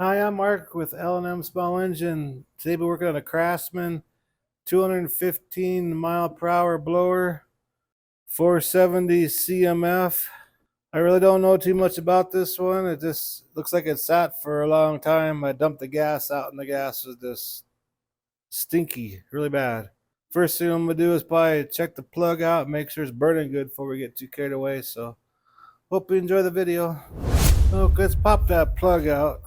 Hi, I'm Mark with L&M Small Engine. Today we're working on a Craftsman 215 mile per hour blower, 470 CMF. I really don't know too much about this one. It just looks like it sat for a long time. I dumped the gas out and the gas was just stinky, really bad. First thing I'm gonna do is probably check the plug out, make sure it's burning good before we get too carried away. So hope you enjoy the video. Okay, let's pop that plug out.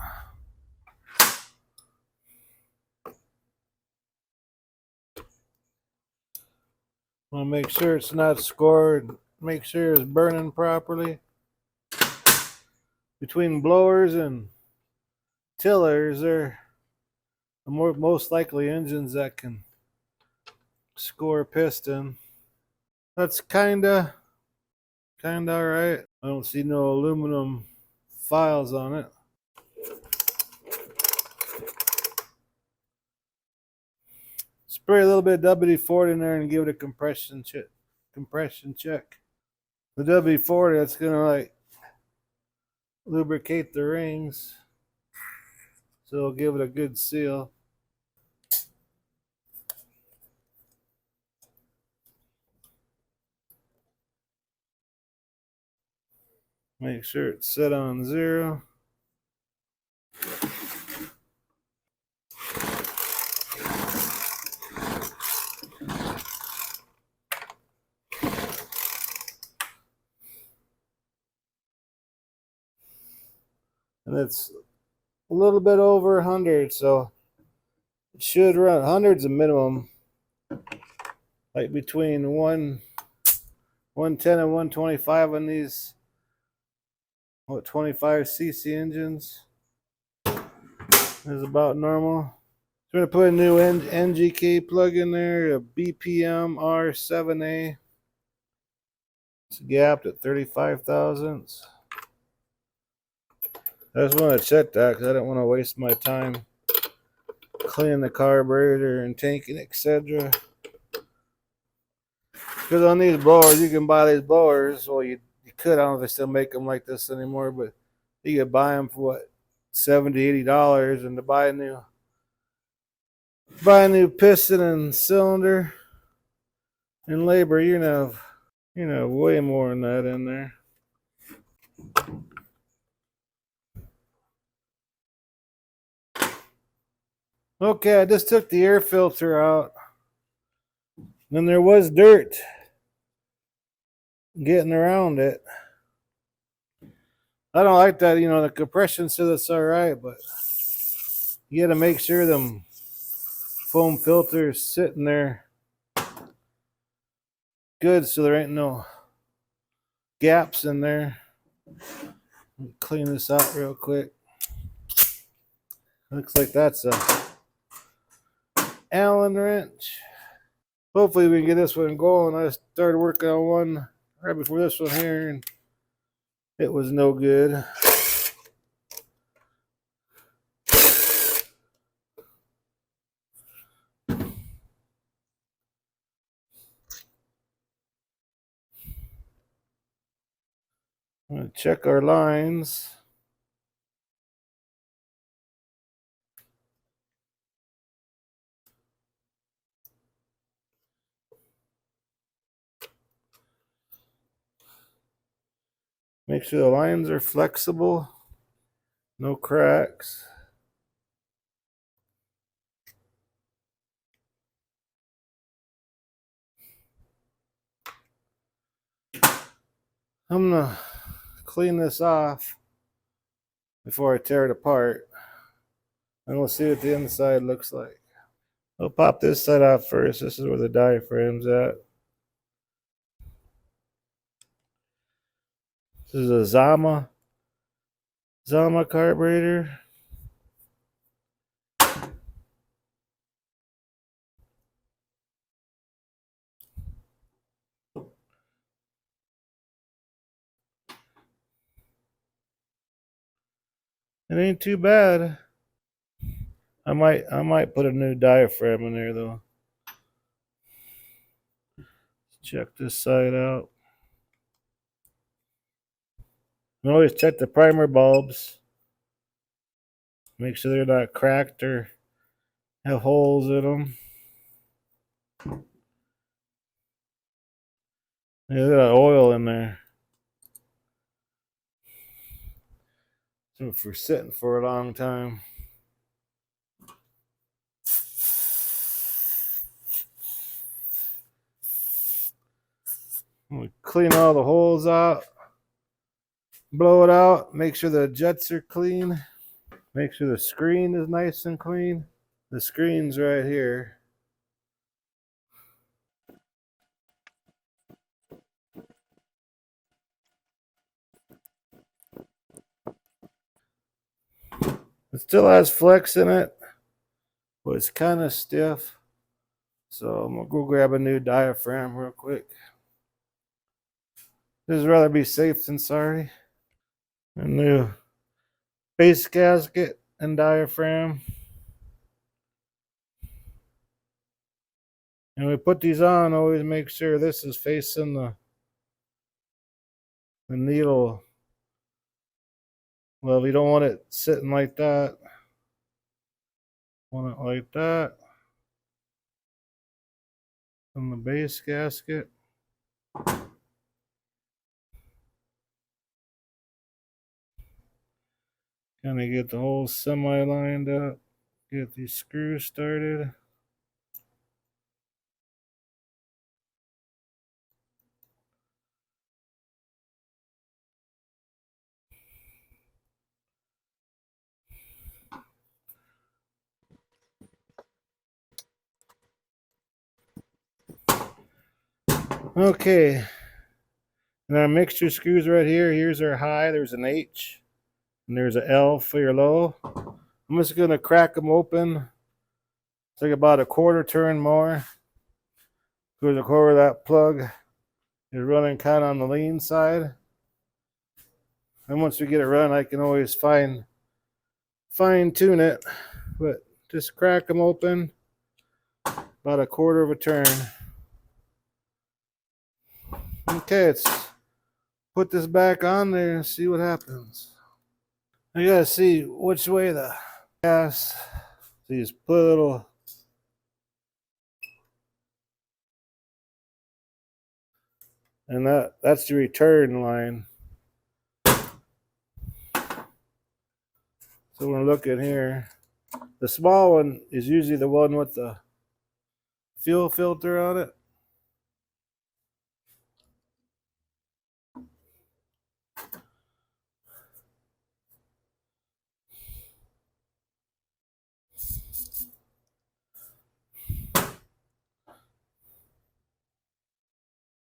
Want to make sure it's not scored, make sure it's burning properly. Between blowers and tillers, they're the most likely engines that can score piston. That's kinda alright. I don't see no aluminum files on it. Spray a little bit of WD-40 in there and give it a compression check. The WD-40, that's gonna like lubricate the rings, so it'll give it a good seal. Make sure it's set on 0. And it's a little bit over 100, so it should run. 100's a minimum, like between 110 and 125 on these 25cc engines is about normal. So we're gonna put a new NGK plug in there, a BPM R7A. It's gapped at 35 thousandths. I just want to check that because I don't want to waste my time cleaning the carburetor and tanking, etc. Because on these blowers, you can buy these blowers. Well, you could. I don't know if they still make them like this anymore, but you could buy them for what, $70, $80, and to buy a new piston and cylinder and labor, way more than that in there. Okay, I just took the air filter out. Then there was dirt getting around it. I don't like that, the compression says it's all right, but you got to make sure them foam filters sitting there good so there ain't no gaps in there. Clean this out real quick. Looks like that's a Allen wrench. Hopefully we can get this one going. I started working on one right before this one here, and it was no good. I'm going to check our lines. Make sure the lines are flexible, no cracks. I'm going to clean this off before I tear it apart, and we'll see what the inside looks like. I'll pop this side off first. This is where the diaphragm's at. This is a Zama carburetor. It ain't too bad. I might put a new diaphragm in there though. Check this side out. And always check the primer bulbs. Make sure they're not cracked or have holes in them. Yeah, they got oil in there. So for sitting for a long time. We clean all the holes out, blow it out, make sure the jets are clean, make sure the screen is nice and clean. The screen's right here. It still has flex in it, but it's kind of stiff. So I'm gonna go grab a new diaphragm real quick. Just rather be safe than sorry. A new base gasket and diaphragm. And we put these on, always make sure this is facing the needle. Well, we don't want it sitting like that. Want it like that. On the base gasket. Kind of get the whole semi lined up. Get these screws started. Okay. And our mixture screws right here. Here's our high. There's an H. And there's an L for your low. I'm just going to crack them open. It's like about a quarter turn more. Because a quarter of that plug is running kind of on the lean side. And once we get it running, I can always fine tune it. But just crack them open. About a quarter of a turn. Okay, let's put this back on there and see what happens. I gotta see which way the gas. So you just put a little. And that's the return line. So we're looking here. The small one is usually the one with the fuel filter on it.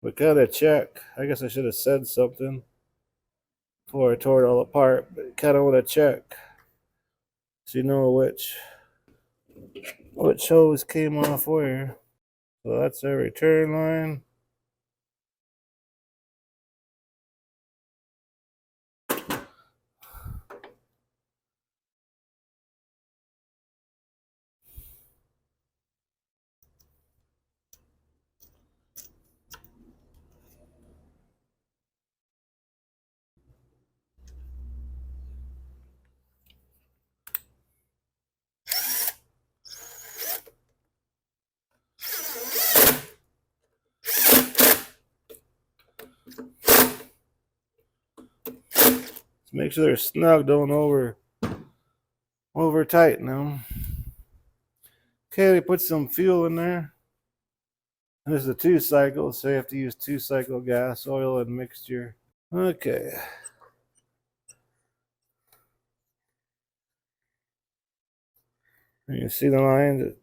But kind of check. I guess I should have said something before I tore it all apart. But kind of want to check so you know which hose came off where. So that's our return line. Make sure they're snug, don't over tighten them. Okay, we put some fuel in there. And this is a 2-cycle, so you have to use 2-cycle gas, oil, and mixture. Okay. And you see the line, the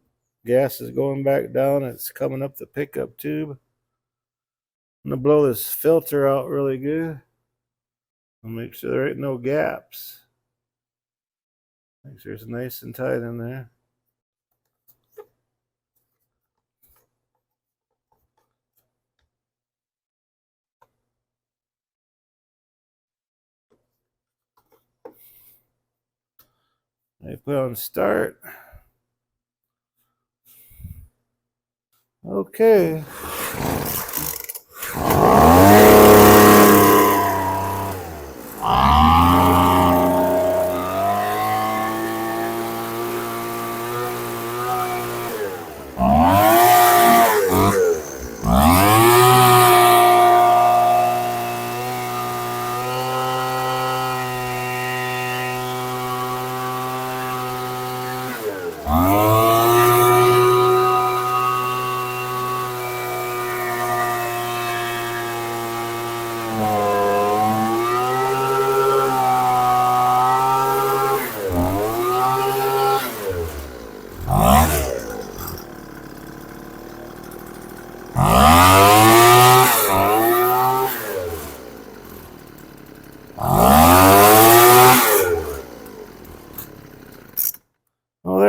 gas is going back down, it's coming up the pickup tube. I'm gonna blow this filter out really good. I'll make sure there ain't no gaps. Make sure it's nice and tight in there. I put on start. Okay.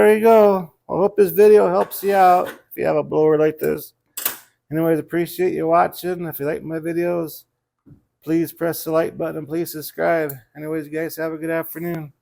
there you go. I hope this video helps you out if you have a blower like this. Anyways, appreciate you watching. If you like my videos, please press the like button and please subscribe. Anyways, you guys have a good afternoon.